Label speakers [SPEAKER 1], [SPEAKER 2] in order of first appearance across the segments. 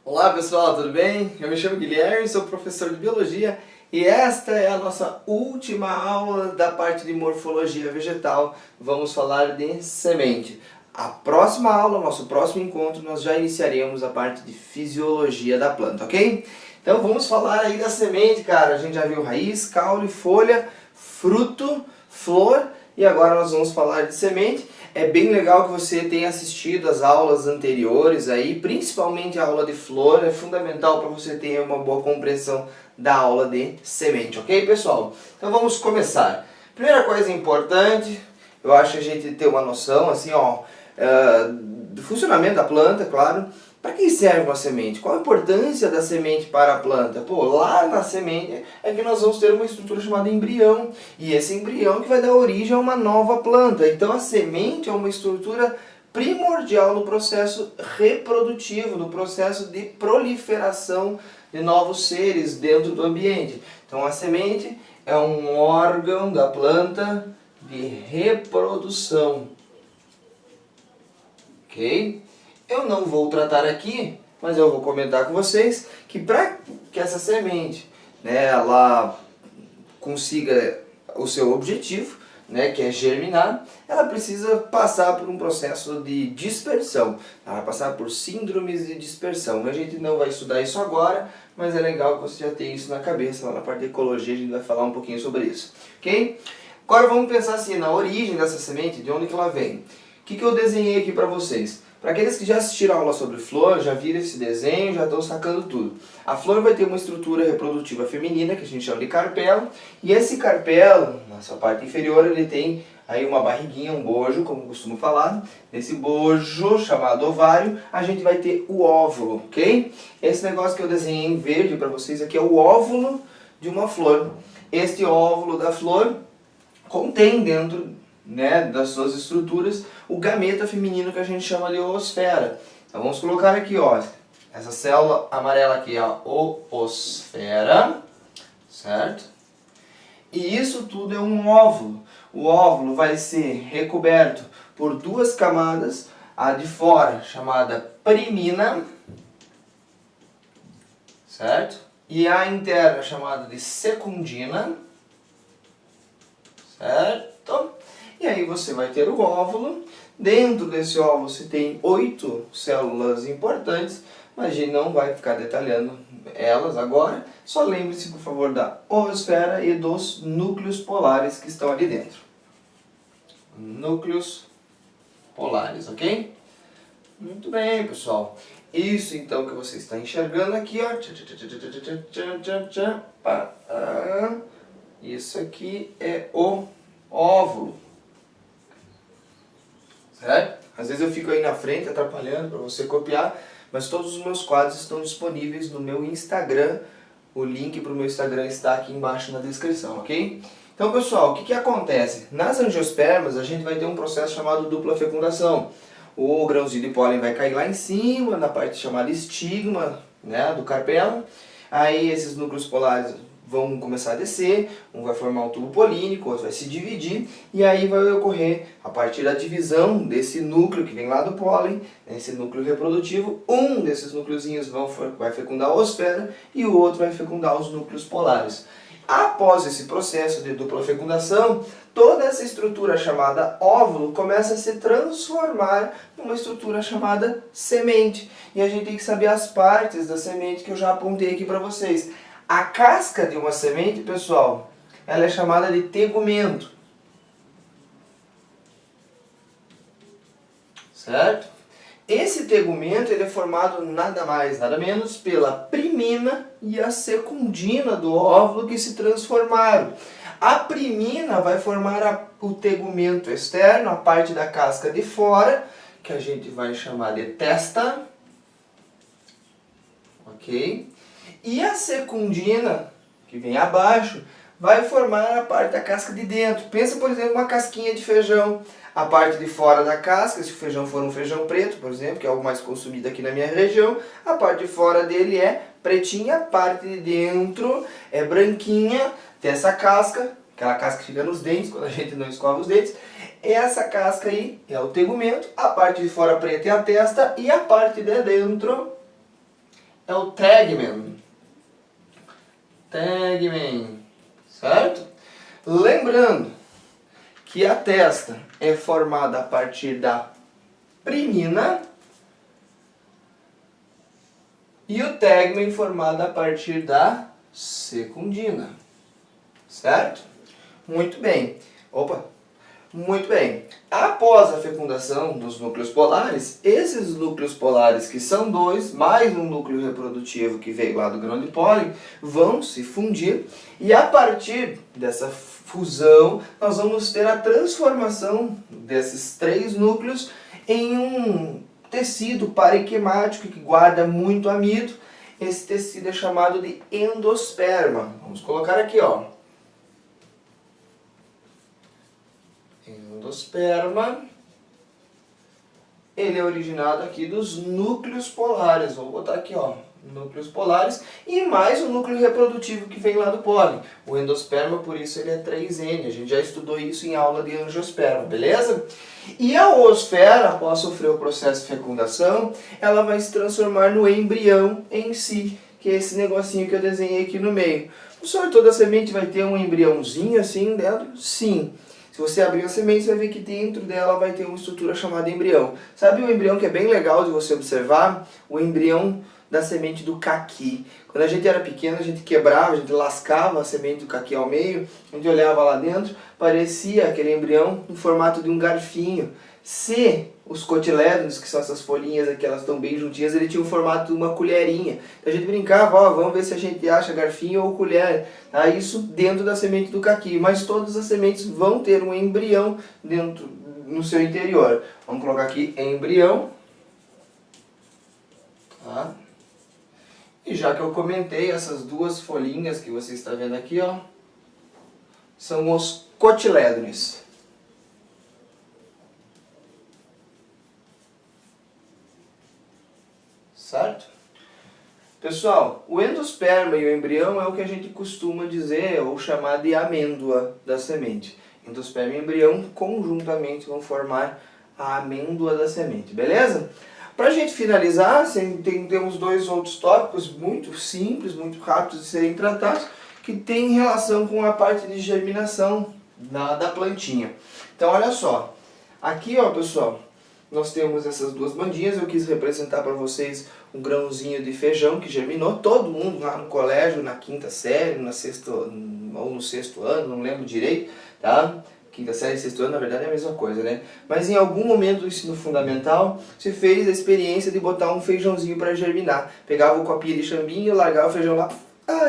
[SPEAKER 1] Olá pessoal, tudo bem? Eu me chamo Guilherme, sou professor de Biologia e esta é a nossa última aula da parte de Morfologia Vegetal. Vamos falar de semente. A próxima aula, nosso próximo encontro, nós já iniciaremos a parte de Fisiologia da planta, ok? Então vamos falar aí da semente, cara. A gente já viu raiz, caule, folha, fruto, flor e agora nós vamos falar de semente. É bem legal que você tenha assistido as aulas anteriores aí, principalmente a aula de flor, é fundamental para você ter uma boa compreensão da aula de semente, ok pessoal? Então vamos começar. Primeira coisa importante, eu acho a gente ter uma noção assim, ó, do funcionamento da planta, claro. Para que serve uma semente? Qual a importância da semente para a planta? Pô, lá na semente é que nós vamos ter uma estrutura chamada embrião. E esse embrião que vai dar origem a uma nova planta. Então a semente é uma estrutura primordial no processo reprodutivo, no processo de proliferação de novos seres dentro do ambiente. Então a semente é um órgão da planta de reprodução. Ok? Eu não vou tratar aqui, mas eu vou comentar com vocês que para que essa semente, né, ela consiga o seu objetivo, né, que é germinar, ela precisa passar por um processo de dispersão. Ela vai passar por síndromes de dispersão. A gente não vai estudar isso agora, mas é legal que você já tenha isso na cabeça. Lá na parte de ecologia a gente vai falar um pouquinho sobre isso. Ok? Agora vamos pensar assim, na origem dessa semente, de onde que ela vem. O que eu desenhei aqui para vocês? Para aqueles que já assistiram a aula sobre flor, já viram esse desenho, já estão sacando tudo. A flor vai ter uma estrutura reprodutiva feminina, que a gente chama de carpelo, e esse carpelo, na sua parte inferior, ele tem aí uma barriguinha, um bojo, como costumo falar. Nesse bojo, chamado ovário, a gente vai ter o óvulo, ok? Esse negócio que eu desenhei em verde para vocês aqui é o óvulo de uma flor. Este óvulo da flor contém dentro, né, das suas estruturas o gameta feminino que a gente chama de oosfera. Então vamos colocar aqui, ó, essa célula amarela aqui, a oosfera, certo? E isso tudo é um óvulo. O óvulo vai ser recoberto por duas camadas, a de fora chamada primina, certo? E a interna chamada de secundina, certo? E aí você vai ter o óvulo. Dentro desse óvulo você tem 8 células importantes, mas a gente não vai ficar detalhando elas agora. Só lembre-se, por favor, da oosfera e dos núcleos polares que estão ali dentro. Núcleos polares, ok? Muito bem, pessoal. Isso então que você está enxergando aqui, ó. Isso aqui é o óvulo. Certo? Às vezes eu fico aí na frente atrapalhando para você copiar, mas todos os meus quadros estão disponíveis no meu Instagram. O link para o meu Instagram está aqui embaixo na descrição, ok? Então pessoal, o que acontece? Nas angiospermas a gente vai ter um processo chamado dupla fecundação. O grãozinho de pólen vai cair lá em cima, na parte chamada estigma, né, do carpelo. Aí esses núcleos polares vão começar a descer, um vai formar um tubo polínico, outro vai se dividir, e aí vai ocorrer, a partir da divisão desse núcleo que vem lá do pólen, esse núcleo reprodutivo, um desses núcleozinhos vai fecundar a oosfera e o outro vai fecundar os núcleos polares. Após esse processo de dupla fecundação, toda essa estrutura chamada óvulo começa a se transformar numa estrutura chamada semente. E a gente tem que saber as partes da semente que eu já apontei aqui para vocês. A casca de uma semente, pessoal, ela é chamada de tegumento. Certo? Esse tegumento ele é formado nada mais, nada menos pela primina e a secundina do óvulo que se transformaram. A primina vai formar o tegumento externo, a parte da casca de fora, que a gente vai chamar de testa. Ok? E a secundina, que vem abaixo, vai formar a parte da casca de dentro. Pensa, por exemplo, uma casquinha de feijão. A parte de fora da casca, se o feijão for um feijão preto, por exemplo, que é o mais consumido aqui na minha região, a parte de fora dele é pretinha, a parte de dentro é branquinha, tem essa casca, aquela casca que fica nos dentes, quando a gente não escova os dentes. Essa casca aí é o tegumento, a parte de fora preta é a testa e a parte de dentro é o tegmen. Tegmen, certo? Lembrando que a testa é formada a partir da primina e o tegmen formado a partir da secundina, certo? Muito bem. Opa! Muito bem. Após a fecundação dos núcleos polares, esses núcleos polares, que são dois, mais um núcleo reprodutivo que veio lá do grão de pólen, vão se fundir e a partir dessa fusão nós vamos ter a transformação desses três núcleos em um tecido parenquimático que guarda muito amido. Esse tecido é chamado de endosperma. Vamos colocar aqui, ó. Endosperma. Ele é originado aqui dos núcleos polares. Vou botar aqui, ó, núcleos polares e mais o núcleo reprodutivo que vem lá do pólen. O endosperma, por isso ele é 3N. A gente já estudou isso em aula de angiosperma, beleza? E a oosfera, após sofrer o processo de fecundação, ela vai se transformar no embrião em si, que é esse negocinho que eu desenhei aqui no meio. Professor, toda semente vai ter um embriãozinho assim dentro? Sim. Se você abrir a semente, você vai ver que dentro dela vai ter uma estrutura chamada embrião. Sabe o embrião que é bem legal de você observar? O embrião da semente do caqui. Quando a gente era pequeno, a gente quebrava, a gente lascava a semente do caqui ao meio, a gente olhava lá dentro, parecia aquele embrião no formato de um garfinho. Se os cotilédones, que são essas folhinhas aqui, elas estão bem juntinhas, ele tinha o formato de uma colherinha. Então a gente brincava, ó, vamos ver se a gente acha garfinho ou colher. Tá? Isso dentro da semente do caqui. Mas todas as sementes vão ter um embrião dentro, no seu interior. Vamos colocar aqui embrião. Tá? E já que eu comentei, essas duas folhinhas que você está vendo aqui, ó, são os cotilédones. Certo? Pessoal, o endosperma e o embrião é o que a gente costuma dizer ou chamar de amêndoa da semente. Endosperma e embrião conjuntamente vão formar a amêndoa da semente, beleza? Para a gente finalizar, temos dois outros tópicos muito simples, muito rápidos de serem tratados, que tem relação com a parte de germinação da plantinha. Então, olha só. Aqui, ó, pessoal, nós temos essas duas bandinhas. Eu quis representar para vocês um grãozinho de feijão que germinou. Todo mundo lá no colégio, na quinta série, ou no sexto ano, não lembro direito, tá? Quinta série e sexto ano, na verdade, é a mesma coisa, né? Mas em algum momento do ensino fundamental, se fez a experiência de botar um feijãozinho para germinar. Pegava o copinho de chambinho, largava o feijão lá,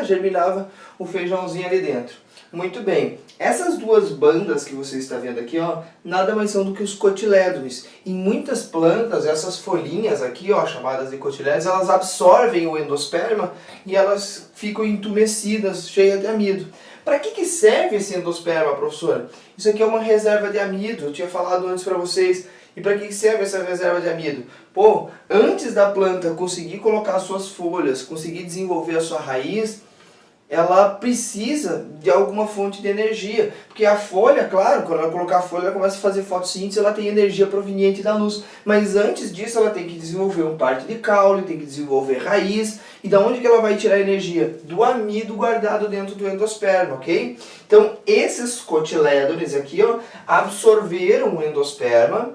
[SPEAKER 1] germinava o feijãozinho ali dentro. Muito bem. Essas duas bandas que você está vendo aqui, ó, nada mais são do que os cotilédones. Em muitas plantas, essas folhinhas aqui, ó, chamadas de cotilédones, elas absorvem o endosperma e elas ficam entumecidas, cheias de amido. Para que serve esse endosperma, professor? Isso aqui é uma reserva de amido, eu tinha falado antes para vocês. E para que serve essa reserva de amido? Pô, antes da planta conseguir colocar suas folhas, conseguir desenvolver a sua raiz, ela precisa de alguma fonte de energia. Porque a folha, claro, quando ela colocar a folha, ela começa a fazer fotossíntese, ela tem energia proveniente da luz. Mas antes disso, ela tem que desenvolver uma parte de caule, tem que desenvolver raiz. E da onde que ela vai tirar energia? Do amido guardado dentro do endosperma, ok? Então, esses cotilédones aqui, ó, absorveram o endosperma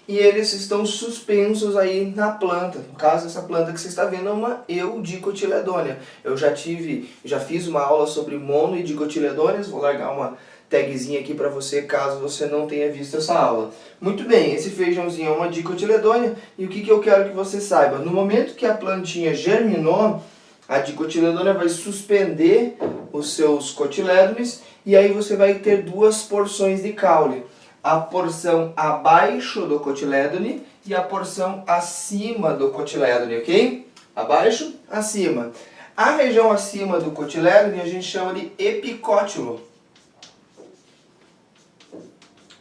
[SPEAKER 1] e eles estão suspensos aí na planta. No caso, essa planta que você está vendo é uma eudicotiledônia. Eu já fiz uma aula sobre mono e dicotiledôneas, vou largar uma tagzinha aqui para você, caso você não tenha visto essa aula. Muito bem, esse feijãozinho é uma dicotiledônia, e o que eu quero que você saiba? No momento que a plantinha germinou, a dicotiledônia vai suspender os seus cotilédones, e aí você vai ter duas porções de caule. A porção abaixo do cotilédone e a porção acima do cotilédone, ok? Abaixo, acima. A região acima do cotilédone a gente chama de epicótilo.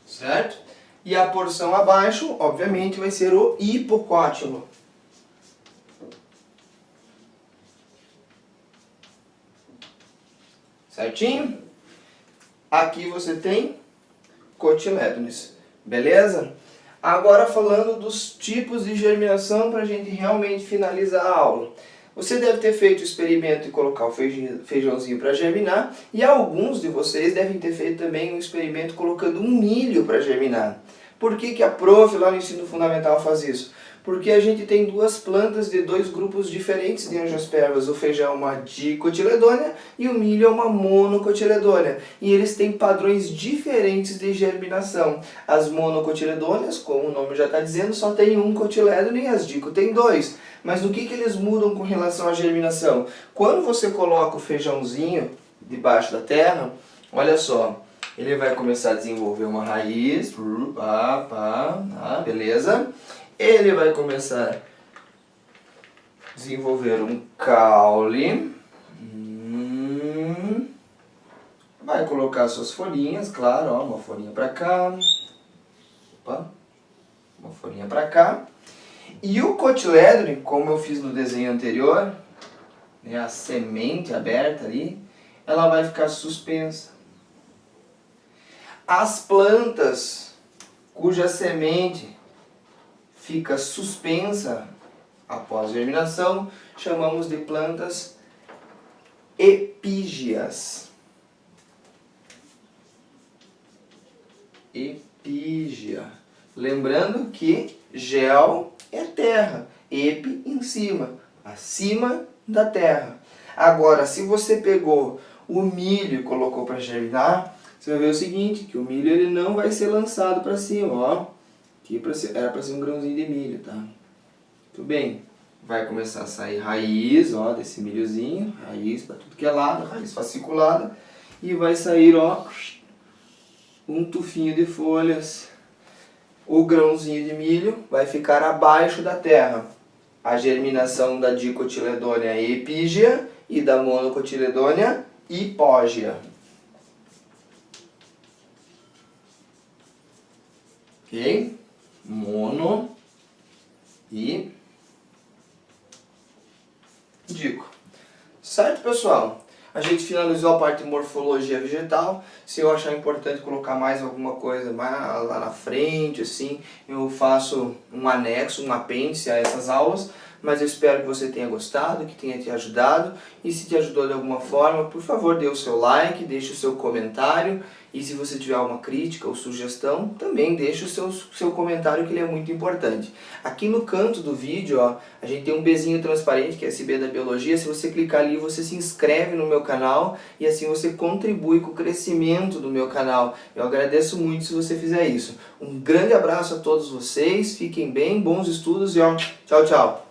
[SPEAKER 1] Certo? E a porção abaixo, obviamente, vai ser o hipocótilo. Certinho? Aqui você tem cotilédones, beleza? Agora falando dos tipos de germinação para a gente realmente finalizar a aula. Você deve ter feito o experimento de colocar o feijãozinho para germinar, e alguns de vocês devem ter feito também um experimento colocando um milho para germinar. Por que a prof lá no ensino fundamental faz isso? Porque a gente tem duas plantas de dois grupos diferentes de angiospermas. O feijão é uma dicotiledônia e o milho é uma monocotiledônia. E eles têm padrões diferentes de germinação. As monocotiledôneas, como o nome já está dizendo, só tem um cotilédone e as dico tem dois. Mas no que eles mudam com relação à germinação? Quando você coloca o feijãozinho debaixo da terra, olha só, ele vai começar a desenvolver uma raiz, beleza? Ele vai começar a desenvolver um caule, vai colocar suas folhinhas, claro, ó, uma folhinha para cá, uma folhinha para cá. E o cotilédone, como eu fiz no desenho anterior, né, a semente aberta ali, ela vai ficar suspensa. As plantas cuja semente fica suspensa após germinação, chamamos de plantas epígeas. Epígea. Lembrando que gel é terra, epi em cima, acima da terra. Agora, se você pegou o milho e colocou para germinar, você vai ver o seguinte, que o milho ele não vai ser lançado para cima, ó. Aqui era para ser um grãozinho de milho, tá? Tudo bem. Vai começar a sair raiz, ó, desse milhozinho, raiz para tudo que é lado, raiz fasciculada, e vai sair, ó, um tufinho de folhas. O grãozinho de milho vai ficar abaixo da terra. A germinação da dicotiledônia epígea e da monocotiledônia hipógea. Ok? Mono e dico. Certo, pessoal? A gente finalizou a parte de morfologia vegetal. Se eu achar importante colocar mais alguma coisa lá na frente, assim, eu faço um anexo, um apêndice a essas aulas. Mas eu espero que você tenha gostado, que tenha te ajudado. E se te ajudou de alguma forma, por favor, dê o seu like, deixe o seu comentário. E se você tiver alguma crítica ou sugestão, também deixe o seu comentário, que ele é muito importante. Aqui no canto do vídeo, ó, a gente tem um Bzinho transparente, que é esse B da Biologia. Se você clicar ali, você se inscreve no meu canal e assim você contribui com o crescimento do meu canal. Eu agradeço muito se você fizer isso. Um grande abraço a todos vocês, fiquem bem, bons estudos e ó, tchau, tchau!